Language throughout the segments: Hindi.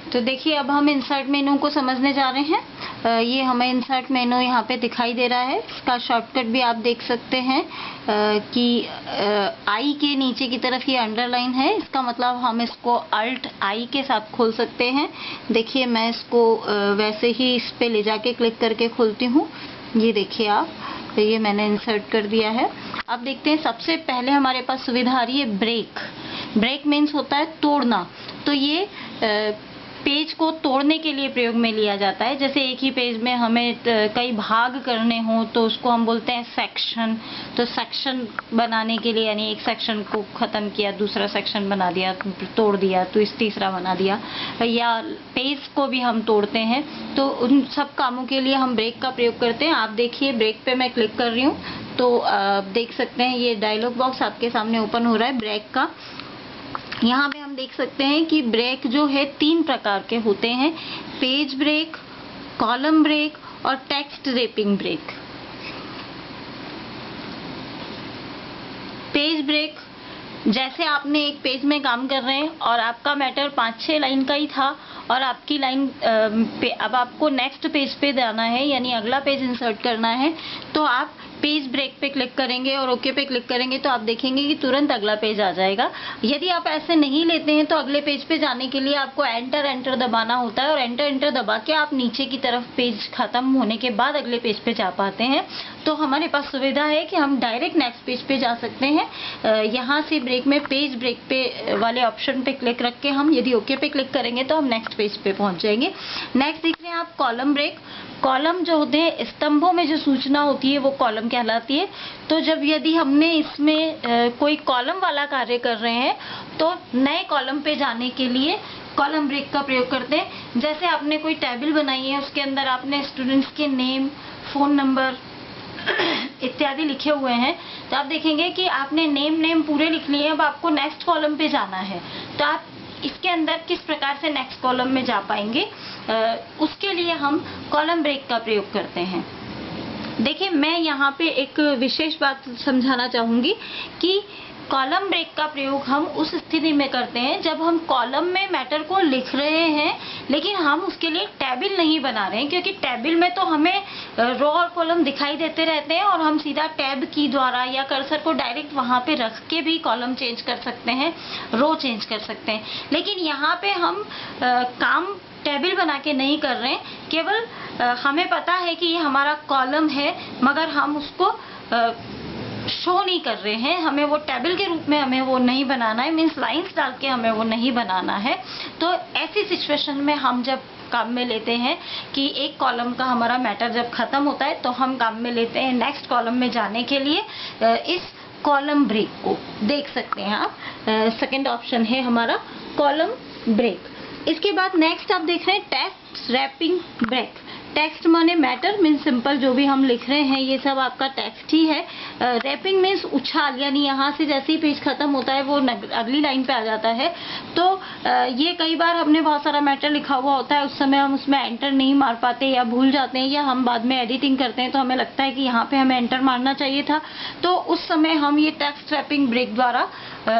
तो देखिए अब हम इंसर्ट मेनू को समझने जा रहे हैं। ये हमें इंसर्ट मेनू यहाँ पे दिखाई दे रहा है। इसका शॉर्टकट भी आप देख सकते हैं कि आई के नीचे की तरफ ये अंडरलाइन है। इसका मतलब हम इसको अल्ट आई के साथ खोल सकते हैं। देखिए मैं इसको वैसे ही इस पे ले जाके क्लिक करके खोलती हूँ। ये देखिए आप, तो ये मैंने इंसर्ट कर दिया है। अब देखते हैं, सबसे पहले हमारे पास सुविधा आ रही है ब्रेक। ब्रेक मीन्स होता है तोड़ना। तो ये पेज को तोड़ने के लिए प्रयोग में लिया जाता है। जैसे एक ही पेज में हमें कई भाग करने हों तो उसको हम बोलते हैं सेक्शन। तो सेक्शन बनाने के लिए, यानी एक सेक्शन को खत्म किया, दूसरा सेक्शन बना दिया, तोड़ दिया तो इस तीसरा बना दिया, या पेज को भी हम तोड़ते हैं। तो उन सब कामों के लिए हम ब्रेक का प्रयोग करते हैं। आप देखिए ब्रेक पे मैं क्लिक कर रही हूँ तो आप देख सकते हैं ये डायलॉग बॉक्स आपके सामने ओपन हो रहा है ब्रेक का। यहाँ पे हम देख सकते हैं कि ब्रेक जो है 3 प्रकार के होते हैं: पेज ब्रेक, कॉलम ब्रेक और text wrapping break. Page break, जैसे आपने एक पेज में काम कर रहे हैं और आपका मैटर 5-6 लाइन का ही था और आपकी लाइन पे अब आपको नेक्स्ट पेज पे जाना है, यानी अगला पेज इंसर्ट करना है, तो आप पेज ब्रेक पे क्लिक करेंगे और ओके पे क्लिक करेंगे तो आप देखेंगे कि तुरंत अगला पेज आ जाएगा। यदि आप ऐसे नहीं लेते हैं तो अगले पेज पे जाने के लिए आपको एंटर दबाना होता है और एंटर दबा के आप नीचे की तरफ पेज खत्म होने के बाद अगले पेज पे जा पाते हैं। तो हमारे पास सुविधा है कि हम डायरेक्ट नेक्स्ट पेज पे जा सकते हैं। यहाँ से ब्रेक में पेज ब्रेक पे वाले ऑप्शन पे क्लिक रख के हम यदि ओके पे क्लिक करेंगे तो हम नेक्स्ट पेज पे पहुंच जाएंगे। नेक्स्ट देख रहे हैं आप कॉलम ब्रेक। कॉलम जो होते हैं, स्तंभों में जो सूचना होती है वो कॉलम कहलाती है। तो जब यदि हमने इसमें कोई कॉलम वाला कार्य कर रहे हैं तो नए कॉलम पे जाने के लिए कॉलम ब्रेक का प्रयोग करते हैं। जैसे आपने कोई टेबल बनाई है, उसके अंदर आपने स्टूडेंट्स के नेम, फोन नंबर इत्यादि लिखे हुए हैं, तो आप देखेंगे कि आपने नेम पूरे लिख लिए। अब आपको नेक्स्ट कॉलम पे जाना है तो आप इसके अंदर किस प्रकार से नेक्स्ट कॉलम में जा पाएंगे, उसके लिए हम कॉलम ब्रेक का प्रयोग करते हैं। देखिए मैं यहाँ पे एक विशेष बात समझाना चाहूंगी कि कॉलम ब्रेक का प्रयोग हम उस स्थिति में करते हैं जब हम कॉलम में मैटर को लिख रहे हैं लेकिन हम उसके लिए टेबल नहीं बना रहे हैं, क्योंकि टेबल में तो हमें रो और कॉलम दिखाई देते रहते हैं और हम सीधा टैब की द्वारा या कर्सर को डायरेक्ट वहां पे रख के भी कॉलम चेंज कर सकते हैं, रो चेंज कर सकते हैं। लेकिन यहाँ पे हम काम टेबल बना के नहीं कर रहे हैं, केवल हमें पता है कि ये हमारा कॉलम है मगर हम उसको शो नहीं कर रहे हैं। हमें वो टेबल के रूप में हमें वो नहीं बनाना है, मीन्स लाइंस डाल के हमें वो नहीं बनाना है। तो ऐसी सिचुएशन में हम जब काम में लेते हैं कि एक कॉलम का हमारा मैटर जब खत्म होता है तो हम काम में लेते हैं नेक्स्ट कॉलम में जाने के लिए इस कॉलम ब्रेक को। देख सकते हैं आप, सेकंड ऑप्शन है हमारा कॉलम ब्रेक। इसके बाद नेक्स्ट आप देख रहे हैं टेक्स्ट रैपिंग ब्रेक। टेक्स्ट माने मैटर, मीन्स सिंपल जो भी हम लिख रहे हैं ये सब आपका टेक्स्ट ही है। रैपिंग मीन्स उछाल, यानी यहाँ से जैसे ही पेज खत्म होता है वो अगली लाइन पे आ जाता है। तो ये कई बार हमने बहुत सारा मैटर लिखा हुआ होता है, उस समय हम उसमें एंटर नहीं मार पाते या भूल जाते हैं, या हम बाद में एडिटिंग करते हैं तो हमें लगता है कि यहाँ पे हमें एंटर मारना चाहिए था। तो उस समय हम ये टेक्स्ट रैपिंग ब्रेक द्वारा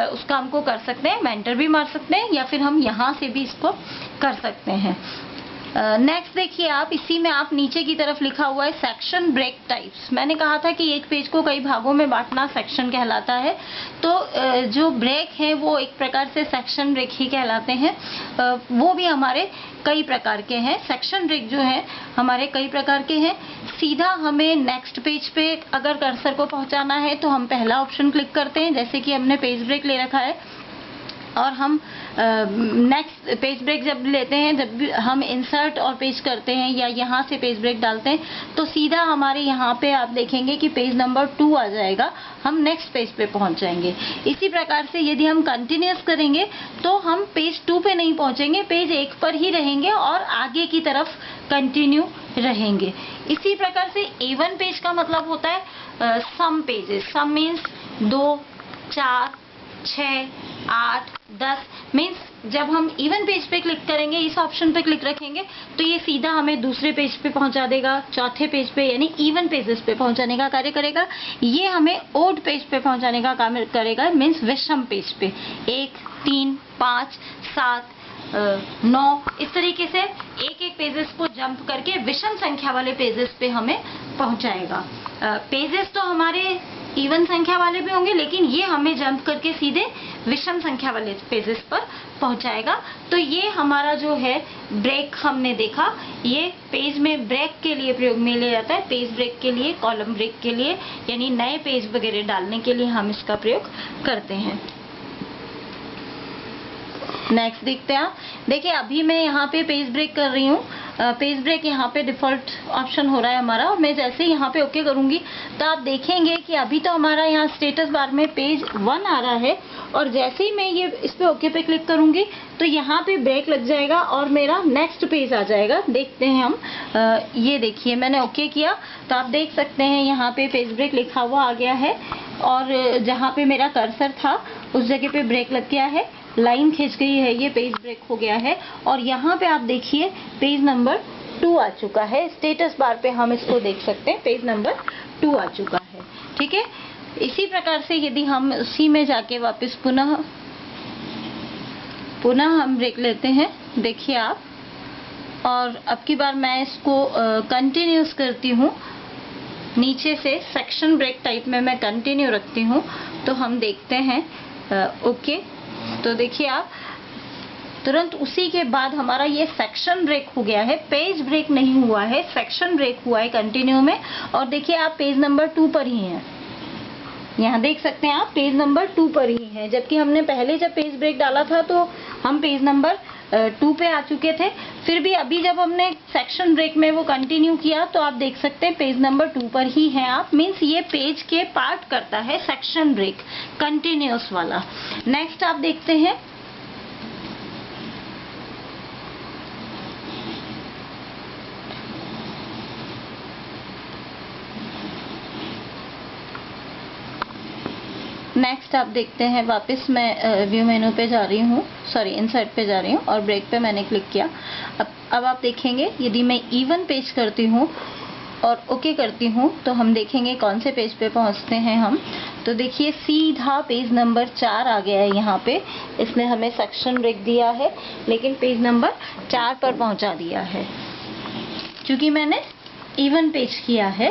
उस काम को कर सकते हैं। एंटर भी मार सकते हैं या फिर हम यहाँ से भी इसको कर सकते हैं। नेक्स्ट देखिए आप, इसी में आप नीचे की तरफ लिखा हुआ है सेक्शन ब्रेक टाइप्स। मैंने कहा था कि एक पेज को कई भागों में बांटना सेक्शन कहलाता है। तो जो ब्रेक है वो एक प्रकार से सेक्शन ब्रेक ही कहलाते हैं। वो भी हमारे कई प्रकार के हैं। सेक्शन ब्रेक जो है हमारे कई प्रकार के हैं। सीधा हमें नेक्स्ट पेज पे अगर कर्सर को पहुंचाना है तो हम पहला ऑप्शन क्लिक करते हैं, जैसे कि हमने पेज ब्रेक ले रखा है, और हम नेक्स्ट पेज ब्रेक जब लेते हैं, जब भी हम इंसर्ट और पेज करते हैं या यहाँ से पेज ब्रेक डालते हैं तो सीधा हमारे यहाँ पे आप देखेंगे कि पेज नंबर 2 आ जाएगा, हम नेक्स्ट पेज पे पहुँच जाएंगे। इसी प्रकार से यदि हम कंटिन्यूअस करेंगे तो हम पेज 2 पे नहीं पहुँचेंगे, पेज 1 पर ही रहेंगे और आगे की तरफ कंटिन्यू रहेंगे। इसी प्रकार से A1 पेज का मतलब होता है सम पेजेस। सम मीन्स 2, 4, 6, 8, 10, मीन्स जब हम इवन पेज पे क्लिक करेंगे, इस ऑप्शन पे क्लिक रखेंगे तो ये सीधा हमें दूसरे पेज पे पहुंचा देगा, चौथे पेज पे, यानी इवन पेजेस पे पहुंचाने का कार्य करेगा। ये हमें ओड पेज पे पहुंचाने का काम करेगा, मीन्स विषम पेज पे 1, 3, 5, 7, 9, इस तरीके से एक एक पेजेस को जंप करके विषम संख्या वाले पेजेस पे हमें पहुंचाएगा। पेजेस तो हमारे इवन संख्या वाले भी होंगे, लेकिन ये हमें जंप करके सीधे विषम संख्या वाले पेजेस पर पहुंचाएगा। तो ये हमारा जो है ब्रेक हमने देखा, ये पेज में ब्रेक के लिए प्रयोग में लिया जाता है, पेज ब्रेक के लिए, कॉलम ब्रेक के लिए, यानी नए पेज वगैरह डालने के लिए हम इसका प्रयोग करते हैं। नेक्स्ट देखते हैं आप। देखिए अभी मैं यहाँ पे पेज ब्रेक कर रही हूँ। पेज ब्रेक यहाँ पे डिफॉल्ट ऑप्शन हो रहा है हमारा, और मैं जैसे ही यहाँ पे ओके करूंगी तो आप देखेंगे कि अभी तो हमारा यहाँ स्टेटस बार में पेज 1 आ रहा है, और जैसे ही मैं ये इस पे ओके पे क्लिक करूंगी तो यहाँ पे ब्रेक लग जाएगा और मेरा नेक्स्ट पेज आ जाएगा। देखते हैं हम। ये देखिए मैंने ओके किया तो आप देख सकते हैं यहाँ पे पेज ब्रेक लिखा हुआ आ गया है, और जहाँ पे मेरा कर्सर था उस जगह पे ब्रेक लग गया है, लाइन खिंच गई है, ये पेज ब्रेक हो गया है। और यहाँ पे आप देखिए पेज नंबर 2 आ चुका है। स्टेटस बार पे हम इसको देख सकते हैं, पेज नंबर 2 आ चुका है। ठीक है, इसी प्रकार से यदि हम उसी में जाके वापस पुनः हम ब्रेक लेते हैं, देखिए आप, और अब की बार मैं इसको कंटिन्यूस करती हूँ, नीचे से सेक्शन ब्रेक टाइप में मैं कंटिन्यू रखती हूँ, तो हम देखते हैं ओके। तो देखिए आप, तुरंत उसी के बाद हमारा ये सेक्शन ब्रेक हो गया है, पेज ब्रेक नहीं हुआ है, सेक्शन ब्रेक हुआ है कंटिन्यू में। और देखिए आप पेज नंबर 2 पर ही हैं, यहाँ देख सकते हैं आप पेज नंबर 2 पर ही है, जबकि हमने पहले जब पेज ब्रेक डाला था तो हम पेज नंबर 2 पे आ चुके थे। फिर भी अभी जब हमने सेक्शन ब्रेक में वो कंटिन्यू किया तो आप देख सकते हैं पेज नंबर 2 पर ही हैं आप, मीन्स ये पेज के पार्ट करता है सेक्शन ब्रेक कंटिन्यूअस वाला। नेक्स्ट आप देखते हैं, नेक्स्ट आप देखते हैं, वापस मैं व्यू मेनू पे जा रही हूँ, सॉरी इंसर्ट पे जा रही हूँ, और ब्रेक पे मैंने क्लिक किया। अब आप देखेंगे यदि मैं इवन पेज करती हूँ और ओके करती हूँ तो हम देखेंगे कौन से पेज पे पहुँचते हैं हम। तो देखिए सीधा पेज नंबर 4 आ गया है यहाँ पे, इसने हमें सेक्शन ब्रेक दिया है लेकिन पेज नंबर 4 पर पहुँचा दिया है, क्योंकि मैंने इवन पेज किया है।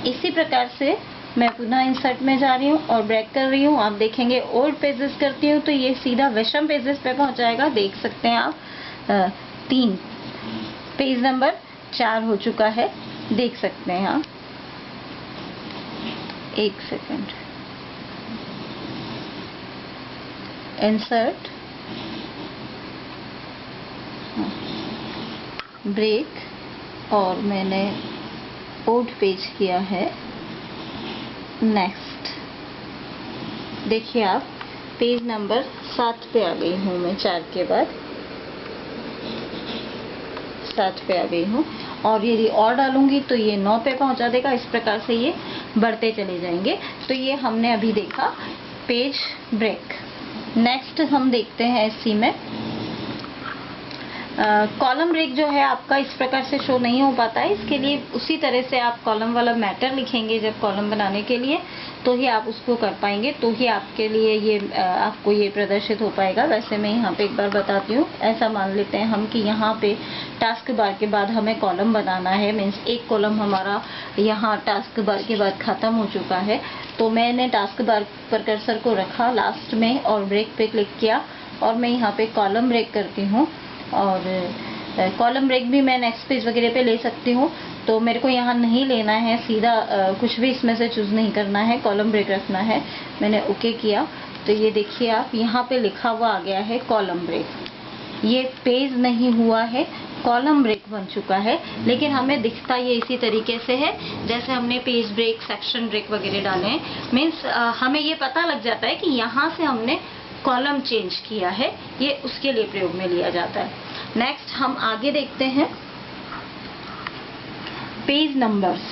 इसी प्रकार से मैं पुनः इंसर्ट में जा रही हूँ और ब्रेक कर रही हूँ। आप देखेंगे ओल्ड पेजेस करती हूँ तो ये सीधा विषम पेजेस पे पहुँचाएगा। देख सकते हैं आप 3 पेज नंबर 4 हो चुका है, देख सकते हैं आप। एक सेकंड, इंसर्ट, ब्रेक, और मैंने ओल्ड पेज किया है। नेक्स्ट देखिए आप, पेज नंबर 7 पे आ गई हूँ मैं, 4 के बाद 7 पे आ गई हूँ, और यदि और डालूंगी तो ये 9 पे पहुँचा देगा। इस प्रकार से ये बढ़ते चले जाएंगे। तो ये हमने अभी देखा पेज ब्रेक। नेक्स्ट हम देखते हैं इसी में कॉलम ब्रेक जो है आपका इस प्रकार से शो नहीं हो पाता है। इसके लिए उसी तरह से आप कॉलम वाला मैटर लिखेंगे जब कॉलम बनाने के लिए, तो ही आप उसको कर पाएंगे, तो ही आपके लिए ये आपको ये प्रदर्शित हो पाएगा। वैसे मैं यहाँ पे एक बार बताती हूँ। ऐसा मान लेते हैं हम कि यहाँ पे टास्क बार के बाद हमें कॉलम बनाना है, मीन्स एक कॉलम हमारा यहाँ टास्क बार के बाद ख़त्म हो चुका है। तो मैंने टास्क बार पर कर्सर को रखा लास्ट में और ब्रेक पे क्लिक किया, और मैं यहाँ पे कॉलम ब्रेक करती हूँ। और कॉलम ब्रेक भी मैं नेक्स्ट पेज वगैरह पे ले सकती हूँ, तो मेरे को यहाँ नहीं लेना है, सीधा कुछ भी इसमें से चूज़ नहीं करना है, कॉलम ब्रेक रखना है। मैंने ओके किया तो ये देखिए आप, यहाँ पे लिखा हुआ आ गया है कॉलम ब्रेक। ये पेज नहीं हुआ है, कॉलम ब्रेक बन चुका है, लेकिन हमें दिखता ये इसी तरीके से है जैसे हमने पेज ब्रेक, सेक्शन ब्रेक वगैरह डाले हैं। मीन्स हमें ये पता लग जाता है कि यहाँ से हमने कॉलम चेंज किया है, ये उसके लिए प्रयोग में लिया जाता है। नेक्स्ट हम आगे देखते हैं पेज नंबर्स।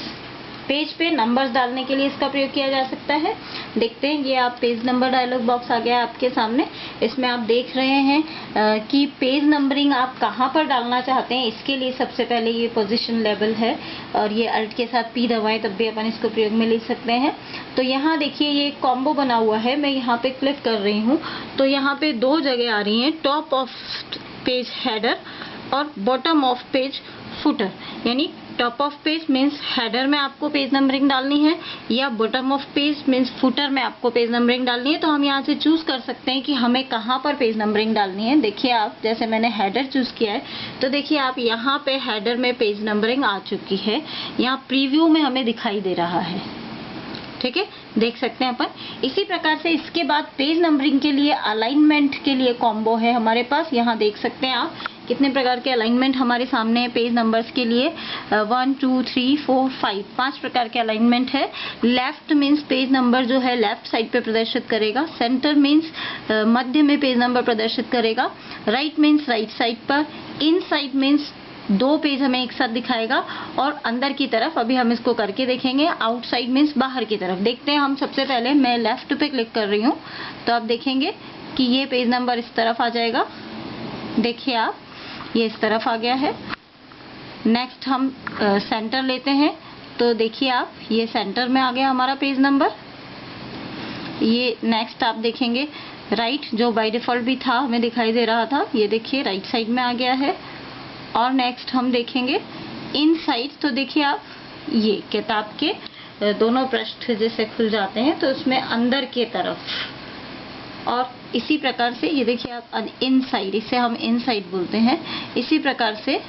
पेज पे नंबर्स डालने के लिए इसका प्रयोग किया जा सकता है। देखते हैं, ये आप पेज नंबर डायलॉग बॉक्स आ गया है आपके सामने। इसमें आप देख रहे हैं कि पेज नंबरिंग आप कहाँ पर डालना चाहते हैं। इसके लिए सबसे पहले ये पोजीशन लेवल है और ये अल्ट के साथ P दबाएं तब भी अपन इसको प्रयोग में ले सकते हैं। तो यहाँ देखिए ये एक कॉम्बो बना हुआ है, मैं यहाँ पे क्लिक कर रही हूँ तो यहाँ पे दो जगह आ रही हैं, टॉप ऑफ पेज हेडर और बॉटम ऑफ पेज फुटर। यानी top of page means header में आपको पेज नंबरिंग डालनी है या bottom of page means footer में आपको पेज नंबरिंग डालनी है। तो हम यहाँ से चूज कर सकते हैं कि हमें कहाँ पर पेज नंबरिंग डालनी है। देखिए आप, जैसे मैंने हेडर चूज किया है तो देखिए आप यहाँ पे हेडर में पेज नंबरिंग आ चुकी है, यहाँ प्रीव्यू में हमें दिखाई दे रहा है। ठीक है, देख सकते हैं अपन। इसी प्रकार से इसके बाद पेज नंबरिंग के लिए अलाइनमेंट के लिए कॉम्बो है हमारे पास। यहाँ देख सकते हैं आप कितने प्रकार के अलाइनमेंट हमारे सामने है पेज नंबर्स के लिए। 1 2 3 4 5 5 प्रकार के अलाइनमेंट है। लेफ्ट मीन्स पेज नंबर जो है लेफ्ट साइड पे प्रदर्शित करेगा। सेंटर मीन्स मध्य में पेज नंबर प्रदर्शित करेगा। राइट मीन्स राइट साइड पर। इन साइड मीन्स दो पेज हमें एक साथ दिखाएगा। और अंदर की तरफ अभी हम इसको करके देखेंगे। आउटसाइड मीन्स बाहर की तरफ। देखते हैं हम, सबसे पहले मैं लेफ्ट पे क्लिक कर रही हूँ तो आप देखेंगे कि ये पेज नंबर इस तरफ आ जाएगा। देखिए आप, ये इस तरफ आ गया है। नेक्स्ट हम सेंटर लेते हैं तो देखिए आप, ये सेंटर में आ गया हमारा पेज नंबर। ये नेक्स्ट आप देखेंगे राइट, जो बाय डिफॉल्ट भी था हमें दिखाई दे रहा था, ये देखिए राइट साइड में आ गया है। और नेक्स्ट हम देखेंगे इन साइड, तो देखिए आप, ये किताब के दोनों पृष्ठ जैसे खुल जाते हैं तो उसमें अंदर के तरफ। और इसी प्रकार से ये देखिए आप इन साइड, इसे हम इन साइड बोलते हैं। इसी प्रकार से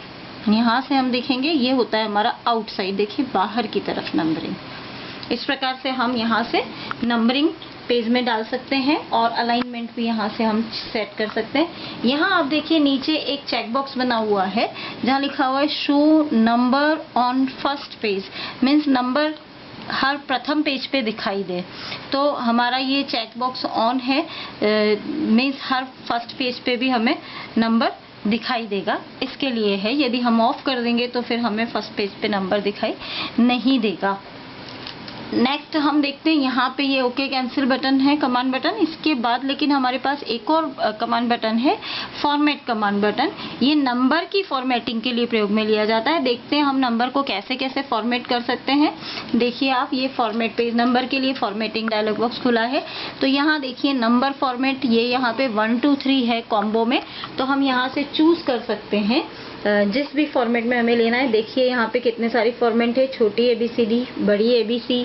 यहाँ से हम देखेंगे ये होता है हमारा आउटसाइड, देखिए बाहर की तरफ नंबरिंग। इस प्रकार से हम यहाँ से नंबरिंग पेज में डाल सकते हैं और अलाइनमेंट भी यहाँ से हम सेट कर सकते हैं। यहाँ आप देखिए नीचे एक चेक बॉक्स बना हुआ है जहाँ लिखा हुआ है show number on first page, means number हर प्रथम पेज पे दिखाई दे। तो हमारा ये चेक बॉक्स ऑन है, मीन्स हर फर्स्ट पेज पे भी हमें नंबर दिखाई देगा, इसके लिए है। यदि हम ऑफ कर देंगे तो फिर हमें फर्स्ट पेज पे नंबर दिखाई नहीं देगा। नेक्स्ट हम देखते हैं, यहाँ पे ये ओके कैंसिल बटन है, कमांड बटन। इसके बाद लेकिन हमारे पास एक और कमांड बटन है, फॉर्मेट कमांड बटन। ये नंबर की फॉर्मेटिंग के लिए प्रयोग में लिया जाता है। देखते हैं हम नंबर को कैसे कैसे फॉर्मेट कर सकते हैं। देखिए आप, ये फॉर्मेट पेज नंबर के लिए फॉर्मेटिंग डायलॉग बॉक्स खुला है। तो यहाँ देखिए नंबर फॉर्मेट, ये यहाँ पे 1 2 3 है कॉम्बो में, तो हम यहाँ से चूज कर सकते हैं जिस भी फॉर्मेट में हमें लेना है। देखिए यहाँ पे कितने सारी फॉर्मेट है, छोटी ABCD, बड़ी ABC,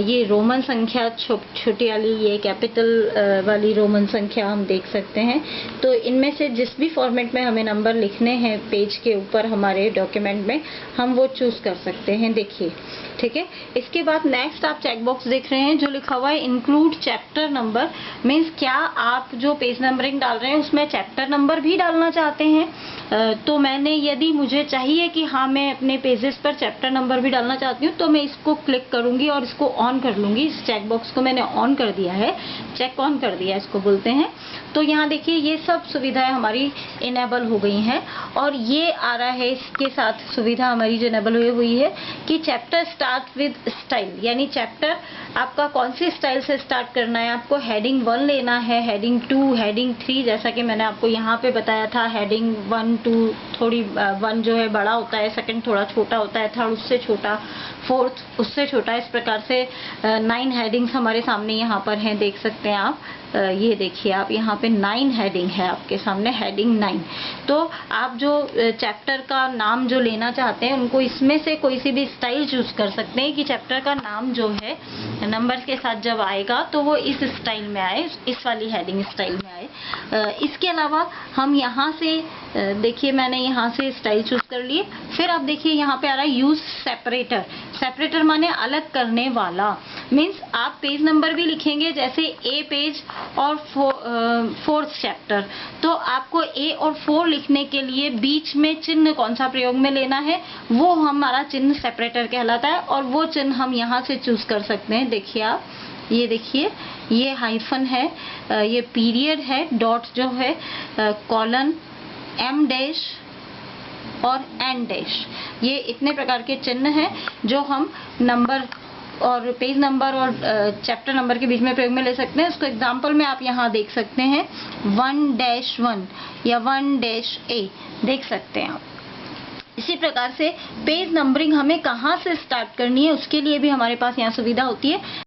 ये रोमन संख्या छोटी वाली, ये कैपिटल वाली रोमन संख्या हम देख सकते हैं। तो इनमें से जिस भी फॉर्मेट में हमें नंबर लिखने हैं पेज के ऊपर हमारे डॉक्यूमेंट में, हम वो चूज कर सकते हैं। देखिए, ठीक है। इसके बाद नेक्स्ट आप चेक बॉक्स देख रहे हैं जो लिखा हुआ है इंक्लूड चैप्टर नंबर, मीन्स क्या आप जो पेज नंबरिंग डाल रहे हैं उसमें चैप्टर नंबर भी डालना चाहते हैं। तो मैंने, यदि मुझे चाहिए कि हाँ मैं अपने पेजेस पर चैप्टर नंबर भी डालना चाहती हूँ तो मैं इसको क्लिक करूंगी और इसको ऑन कर लूंगी। इस चेक बॉक्स को मैंने ऑन कर दिया है, चेक ऑन कर दिया इसको बोलते हैं। तो यहाँ देखिए ये सब सुविधाएं हमारी इनेबल हो गई हैं। और ये आ रहा है इसके साथ सुविधा हमारी जो इनेबल हुई है कि चैप्टर स्टार्ट विद स्टाइल, यानी चैप्टर आपका कौन सी स्टाइल से स्टार्ट करना है। आपको हेडिंग 1 लेना है, हेडिंग 2, हेडिंग 3, जैसा कि मैंने आपको यहाँ पे बताया था। हेडिंग 1 2 थोड़ी 1 जो है बड़ा होता है, सेकंड थोड़ा छोटा होता है, थर्ड उससे छोटा, फोर्थ उससे छोटा। इस प्रकार से 9 हेडिंग्स हमारे सामने यहाँ पर हैं, देख सकते हैं आप। ये देखिए आप, यहाँ पे 9 हेडिंग है आपके सामने, हेडिंग 9। तो आप जो चैप्टर का नाम जो लेना चाहते हैं उनको इसमें से कोई सी भी स्टाइल चूज कर सकते हैं कि चैप्टर का नाम जो है नंबर्स के साथ जब आएगा तो वो इस स्टाइल में आए, इस वाली हेडिंग स्टाइल में आए। इसके अलावा हम यहाँ से देखिए, मैंने यहाँ से स्टाइल चूज कर लिए। फिर आप देखिए यहाँ पे आ रहा है यूज सेपरेटर। सेपरेटर माने अलग करने वाला, मीन्स आप पेज नंबर भी लिखेंगे जैसे A पेज और 4th चैप्टर, तो आपको A और 4 लिखने के लिए बीच में चिन्ह कौन सा प्रयोग में लेना है, वो हमारा चिन्ह सेपरेटर कहलाता है। और वो चिन्ह हम यहाँ से चूज कर सकते हैं। देखिए आप, ये देखिए, ये हाइफन है, ये पीरियड है, डॉट जो है, कॉलन, M डैश, और एंड डैश। ये इतने प्रकार के चिन्ह हैं जो हम नंबर और पेज नंबर और चैप्टर नंबर के बीच में प्रयोग में ले सकते हैं। इसको एग्जाम्पल में आप यहाँ देख सकते हैं 1-1 या 1-A देख सकते हैं आप। इसी प्रकार से पेज नंबरिंग हमें कहाँ से स्टार्ट करनी है उसके लिए भी हमारे पास यहाँ सुविधा होती है।